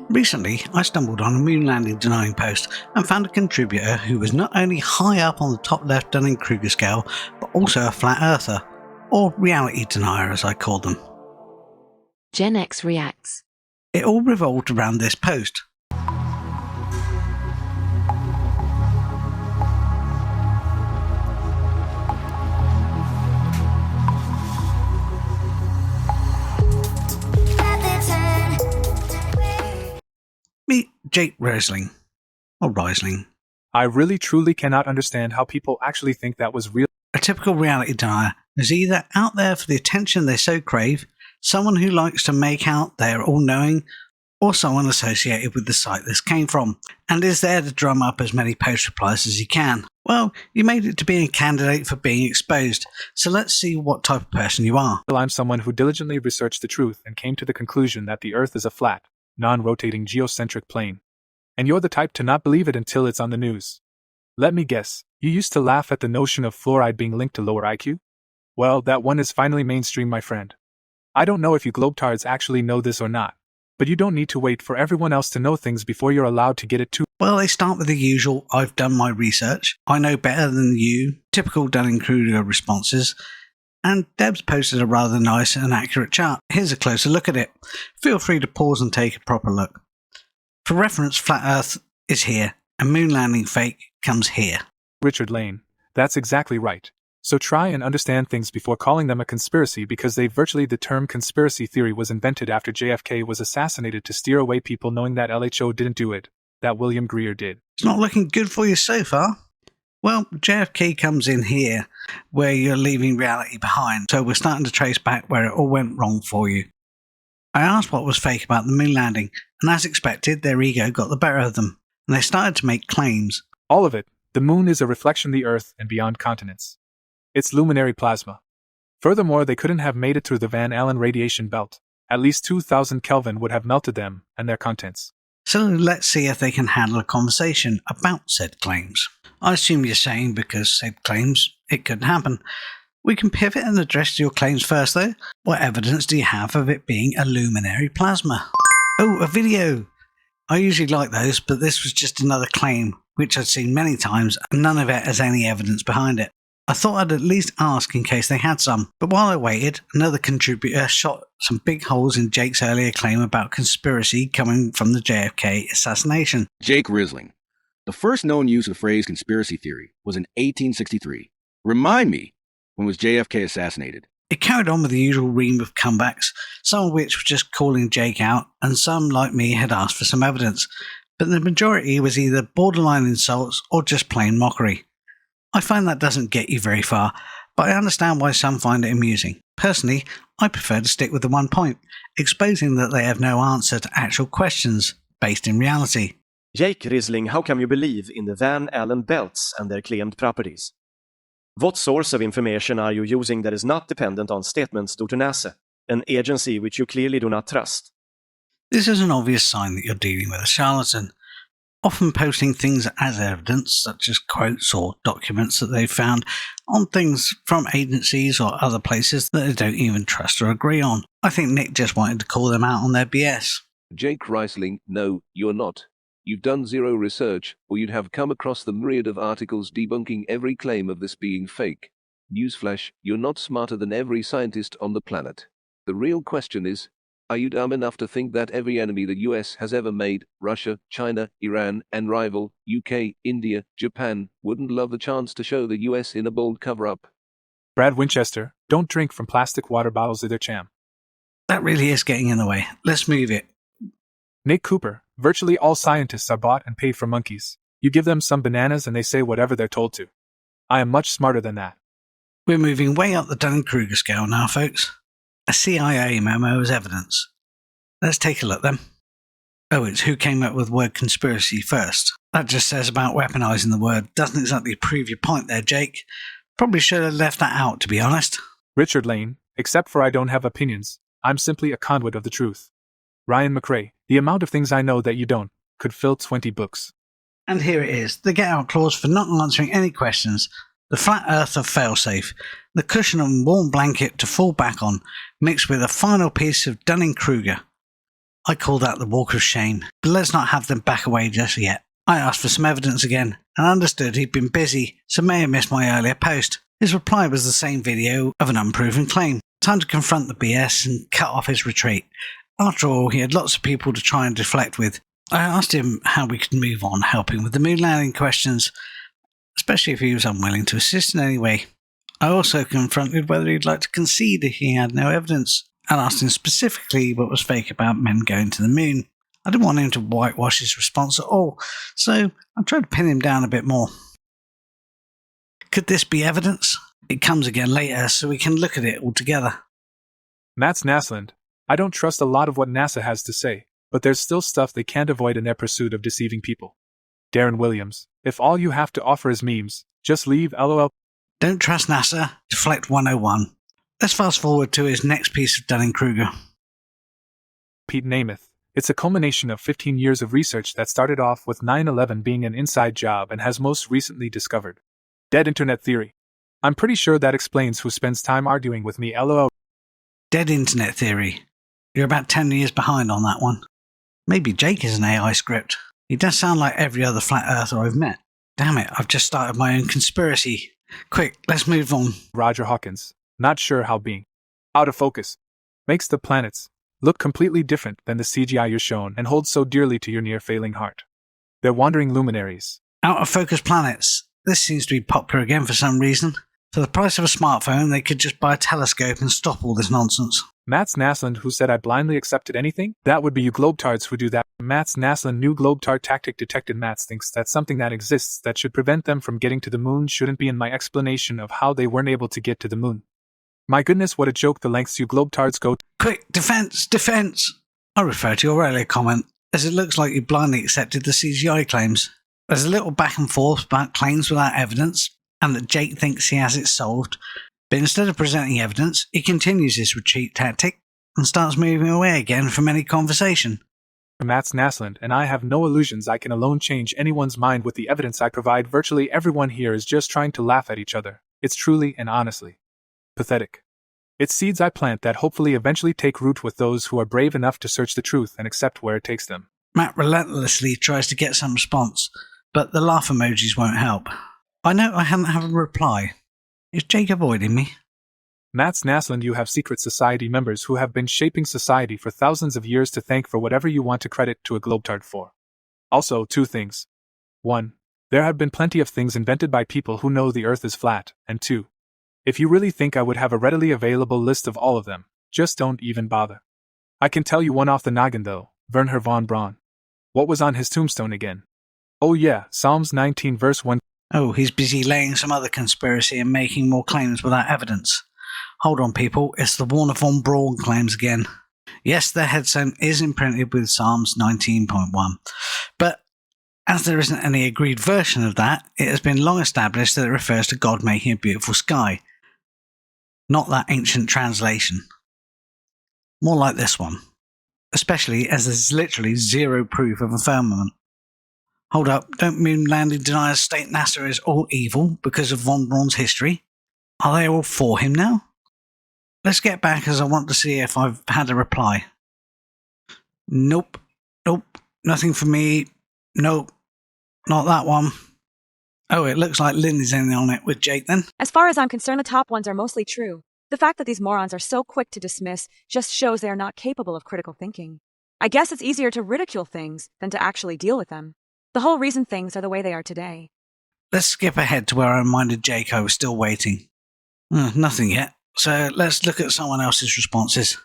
Recently, I stumbled on a moon landing denying post and found a contributor who was not only high up on the top left Dunning-Kruger scale, but also a flat earther, or reality denier as I call them. Gen X reacts. It all revolved around this post. Meet Jake Riesling. Or Riesling. I really truly cannot understand how people actually think that was real. A typical reality denier is either out there for the attention they so crave, someone who likes to make out they're all-knowing, or someone associated with the site this came from, and is there to drum up as many post replies as he can. Well, you made it to be a candidate for being exposed, so let's see what type of person you are. I'm someone who diligently researched the truth and came to the conclusion that the Earth is a flat, non-rotating geocentric plane. And you're the type to not believe it until it's on the news. Let me guess, you used to laugh at the notion of fluoride being linked to lower IQ? Well, that one is finally mainstream, my friend. I don't know if you globetards actually know this or not, but you don't need to wait for everyone else to know things before you're allowed to get it too. Well, they start with the usual, I've done my research, I know better than you, typical Dunning-Kruger responses, and Deb's posted a rather nice and accurate chart. Here's a closer look at it. Feel free to pause and take a proper look. For reference, flat Earth is here, and moon landing fake comes here. Richard Lane, that's exactly right. So try and understand things before calling them a conspiracy, because the term conspiracy theory was invented after JFK was assassinated to steer away people knowing that LHO didn't do it, that William Greer did. It's not looking good for you so far. Well, JFK comes in here, where you're leaving reality behind, so we're starting to trace back where it all went wrong for you. I asked what was fake about the moon landing, and as expected, their ego got the better of them, and they started to make claims. All of it. The moon is a reflection of the Earth and beyond continents. It's luminary plasma. Furthermore, they couldn't have made it through the Van Allen radiation belt. At least 2,000 Kelvin would have melted them and their contents. So let's see if they can handle a conversation about said claims. I assume you're saying because said claims, it couldn't happen. We can pivot and address your claims first though. What evidence do you have of it being a luminary plasma? Oh, a video! I usually like those, but this was just another claim, which I'd seen many times, and none of it has any evidence behind it. I thought I'd at least ask in case they had some, but while I waited, another contributor shot some big holes in Jake's earlier claim about conspiracy coming from the JFK assassination. Jake Riesling. The first known use of the phrase conspiracy theory was in 1863. Remind me, when was JFK assassinated? It carried on with the usual ream of comebacks, some of which were just calling Jake out, and some, like me, had asked for some evidence, but the majority was either borderline insults or just plain mockery. I find that doesn't get you very far, but I understand why some find it amusing. Personally, I prefer to stick with the one point, exposing that they have no answer to actual questions based in reality. Jake Riesling, how can you believe in the Van Allen belts and their claimed properties? What source of information are you using that is not dependent on statements due to NASA, an agency which you clearly do not trust? This is an obvious sign that you're dealing with a charlatan, often posting things as evidence, such as quotes or documents that they've found on things from agencies or other places that they don't even trust or agree on. I think Nick just wanted to call them out on their BS. Jake Riesling, no, you're not. You've done zero research, or you'd have come across the myriad of articles debunking every claim of this being fake. Newsflash, you're not smarter than every scientist on the planet. The real question is, are you dumb enough to think that every enemy the US has ever made, Russia, China, Iran, and rival, UK, India, Japan, wouldn't love the chance to show the US in a bold cover-up? Brad Winchester, don't drink from plastic water bottles either, champ. That really is getting in the way. Let's move it. Nick Cooper, virtually all scientists are bought and paid for monkeys. You give them some bananas and they say whatever they're told to. I am much smarter than that. We're moving way up the Dunning-Kruger scale now, folks. A CIA memo as evidence. Let's take a look then. Oh, it's who came up with the word conspiracy first. That just says about weaponizing the word. Doesn't exactly prove your point there, Jake. Probably should have left that out, to be honest. Richard Lane, except for I don't have opinions, I'm simply a conduit of the truth. Ryan McRae, the amount of things I know that you don't, could fill 20 books. And here it is, the get-out clause for not answering any questions. The flat earth of failsafe, the cushion and warm blanket to fall back on, mixed with a final piece of Dunning-Kruger. I call that the walk of shame, but let's not have them back away just yet. I asked for some evidence again, and understood he'd been busy, so may have missed my earlier post. His reply was the same video of an unproven claim. Time to confront the BS and cut off his retreat. After all, he had lots of people to try and deflect with. I asked him how we could move on helping with the moon landing questions, especially if he was unwilling to assist in any way. I also confronted whether he'd like to concede if he had no evidence, and asked him specifically what was fake about men going to the moon. I didn't want him to whitewash his response at all, so I tried to pin him down a bit more. Could this be evidence? It comes again later, so we can look at it all together. Mats Naslund, I don't trust a lot of what NASA has to say, but there's still stuff they can't avoid in their pursuit of deceiving people. Darren Williams, if all you have to offer is memes, just leave LOL. Don't trust NASA. Deflect 101. Let's fast forward to his next piece of Dunning-Kruger. Pete Namath. It's a culmination of 15 years of research that started off with 9/11 being an inside job and has most recently discovered dead internet theory. I'm pretty sure that explains who spends time arguing with me, LOL. Dead internet theory. You're about 10 years behind on that one. Maybe Jake is an AI script. He does sound like every other flat earther I've met. Damn it, I've just started my own conspiracy. Quick, let's move on. Roger Hawkins. Not sure how being out of focus makes the planets look completely different than the CGI you're shown and hold so dearly to your near-failing heart. They're wandering luminaries. Out of focus planets. This seems to be popular again for some reason. For the price of a smartphone, they could just buy a telescope and stop all this nonsense. Mats Naslund, who said I blindly accepted anything? That would be you globetards who do that. Mats Naslund, new globetard tactic detected. Mats thinks that something that exists that should prevent them from getting to the moon shouldn't be in my explanation of how they weren't able to get to the moon. My goodness, what a joke the lengths you globetards go. Quick, defense! I refer to your earlier comment, as it looks like you blindly accepted the CGI claims. There's a little back and forth about claims without evidence, and that Jake thinks he has it solved, but instead of presenting evidence, he continues his retreat tactic and starts moving away again from any conversation. Mats Naslund, and I have no illusions I can alone change anyone's mind with the evidence I provide. Virtually everyone here is just trying to laugh at each other. It's truly and honestly pathetic. It's seeds I plant that hopefully eventually take root with those who are brave enough to search the truth and accept where it takes them. Matt relentlessly tries to get some response, but the laugh emojis won't help. I know I haven't had a reply. Is Jake avoiding me? Mats Naslund, you have secret society members who have been shaping society for thousands of years to thank for whatever you want to credit to a globetard for. Also, 2 things. 1. There have been plenty of things invented by people who know the Earth is flat, and 2. If you really think I would have a readily available list of all of them, just don't even bother. I can tell you one off the noggin though, Wernher von Braun. What was on his tombstone again? Oh yeah, Psalms 19 verse 1. Oh, he's busy laying some other conspiracy and making more claims without evidence. Hold on, people, it's the Warner von Braun claims again. Yes, their headstone is imprinted with Psalms 19.1, but as there isn't any agreed version of that, it has been long established that it refers to God making a beautiful sky. Not that ancient translation. More like this one. Especially as there's literally zero proof of a firmament. Hold up, don't moon landing deniers state NASA is all evil because of von Braun's history? Are they all for him now? Let's get back as I want to see if I've had a reply. Nope, nothing for me. Nope, not that one. Oh, it looks like Lynn is in on it with Jake then. As far as I'm concerned, the top ones are mostly true. The fact that these morons are so quick to dismiss just shows they are not capable of critical thinking. I guess it's easier to ridicule things than to actually deal with them. The whole reason things are the way they are today. Let's skip ahead to where I reminded Jake I was still waiting. Nothing yet, so let's look at someone else's responses.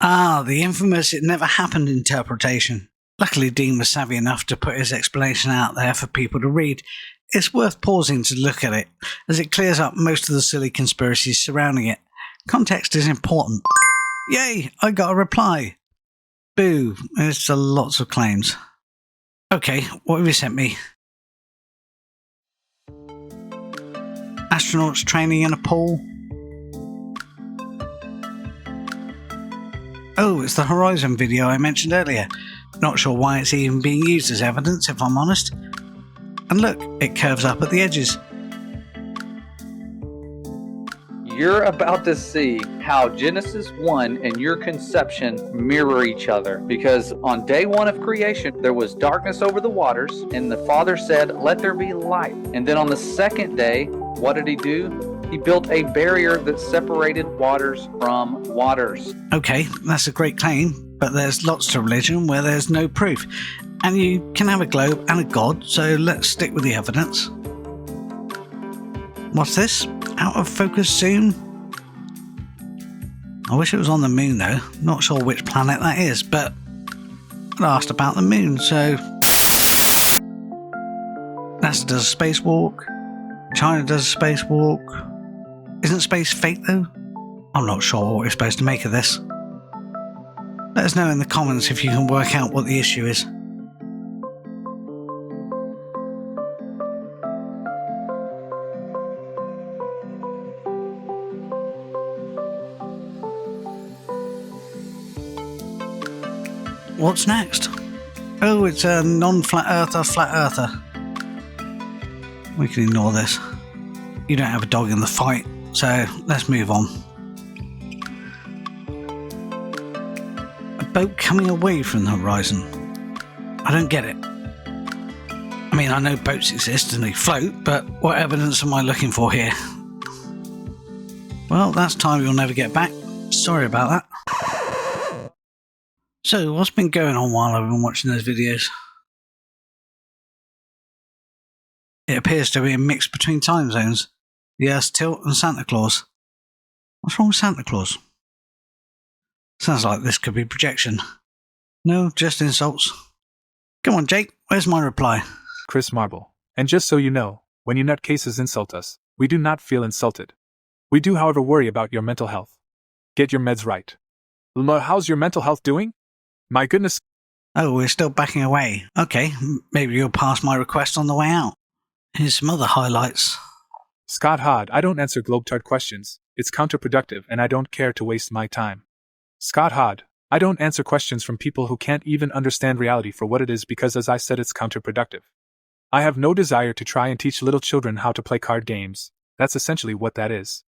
The infamous "it never happened" interpretation. Luckily, Dean was savvy enough to put his explanation out there for people to read. It's worth pausing to look at it, as it clears up most of the silly conspiracies surrounding it. Context is important. Yay, I got a reply. Boo, there's lots of claims. Okay, what have you sent me? Astronauts training in a pool? Oh, it's the Horizon video I mentioned earlier. Not sure why it's even being used as evidence, if I'm honest. And look, it curves up at the edges. You're about to see how Genesis 1 and your conception mirror each other. Because on day 1 of creation, there was darkness over the waters, and the Father said, "Let there be light." And then on the second day, what did he do? He built a barrier that separated waters from waters. Okay, that's a great claim, but there's lots to religion where there's no proof. And you can have a globe and a god, so let's stick with the evidence. What's this? Out of focus zoom? I wish it was on the moon though. Not sure which planet that is, but I asked about the moon, so NASA does a spacewalk. China does a spacewalk. Isn't space fake though? I'm not sure what we're supposed to make of this. Let us know in the comments if you can work out what the issue is. What's next? Oh, it's a non-flat earther, flat earther. We can ignore this. You don't have a dog in the fight, so let's move on. A boat coming away from the horizon. I don't get it. I mean, I know boats exist and they float, but what evidence am I looking for here? Well, that's time you'll never get back. Sorry about that. So, what's been going on while I've been watching those videos? It appears to be a mix between time zones. The Earth's tilt and Santa Claus. What's wrong with Santa Claus? Sounds like this could be projection. No, just insults. Come on, Jake, where's my reply? Chris Marble. And just so you know, when you nutcases insult us, we do not feel insulted. We do, however, worry about your mental health. Get your meds right. Lamar, how's your mental health doing? My goodness. Oh, we're still backing away. Okay, maybe you'll pass my request on the way out. Here's some other highlights. Scott Hod, I don't answer Globetard questions. It's counterproductive and I don't care to waste my time. Scott Hod, I don't answer questions from people who can't even understand reality for what it is because, as I said, it's counterproductive. I have no desire to try and teach little children how to play card games. That's essentially what that is.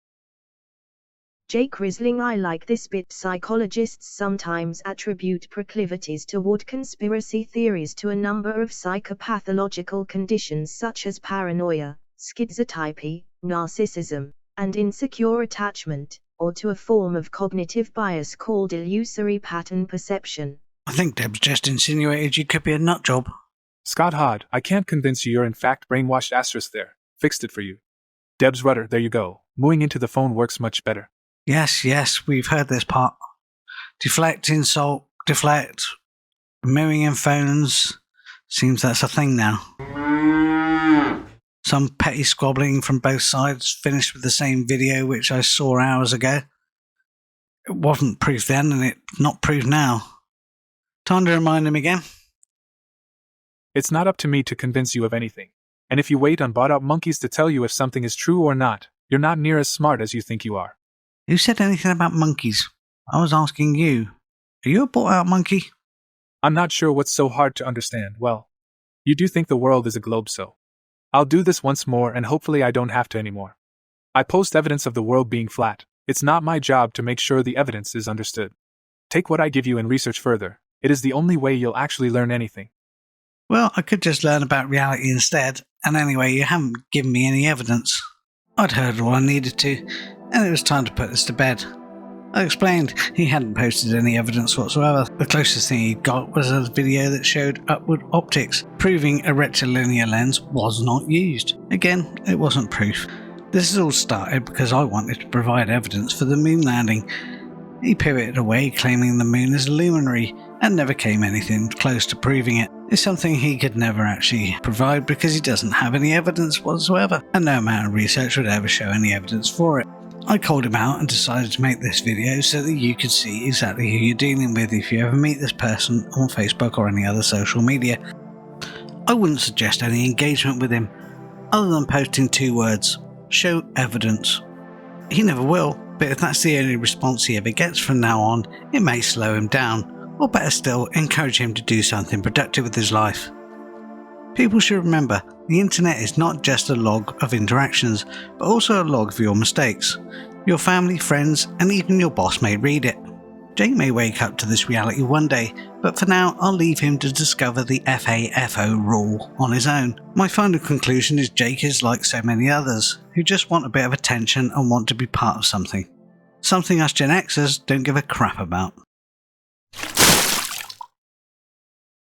Jake Risling, I like this bit. Psychologists sometimes attribute proclivities toward conspiracy theories to a number of psychopathological conditions such as paranoia, schizotypy, narcissism, and insecure attachment, or to a form of cognitive bias called illusory pattern perception. I think Deb's just insinuated you could be a nutjob. Scott Hod, I can't convince you you're in fact brainwashed. Asterisk there. Fixed it for you. Deb's rudder, there you go. Mooing into the phone works much better. Yes, we've heard this part. Deflect, insult, deflect, mirroring in phones. Seems that's a thing now. Some petty squabbling from both sides, finished with the same video which I saw hours ago. It wasn't proof then, and it's not proof now. Time to remind him again. It's not up to me to convince you of anything. And if you wait on bought-out monkeys to tell you if something is true or not, you're not near as smart as you think you are. Who said anything about monkeys? I was asking you. Are you a bought-out monkey? I'm not sure what's so hard to understand. Well, you do think the world is a globe, so I'll do this once more and hopefully I don't have to anymore. I post evidence of the world being flat. It's not my job to make sure the evidence is understood. Take what I give you and research further. It is the only way you'll actually learn anything. Well, I could just learn about reality instead, and anyway, you haven't given me any evidence. I'd heard all I needed to, and it was time to put this to bed. I explained he hadn't posted any evidence whatsoever. The closest thing he got was a video that showed upward optics, proving a rectilinear lens was not used. Again, it wasn't proof. This has all started because I wanted to provide evidence for the moon landing. He pivoted away, claiming the moon is a luminary, and never came anything close to proving it. It's something he could never actually provide because he doesn't have any evidence whatsoever, and no amount of research would ever show any evidence for it. I called him out and decided to make this video so that you could see exactly who you're dealing with if you ever meet this person on Facebook or any other social media. I wouldn't suggest any engagement with him, other than posting 2 words: show evidence. He never will, but if that's the only response he ever gets from now on, it may slow him down, or better still, encourage him to do something productive with his life. People should remember, the internet is not just a log of interactions, but also a log of your mistakes. Your family, friends, and even your boss may read it. Jake may wake up to this reality one day, but for now I'll leave him to discover the FAFO rule on his own. My final conclusion is Jake is like so many others, who just want a bit of attention and want to be part of something. Something us Gen Xers don't give a crap about.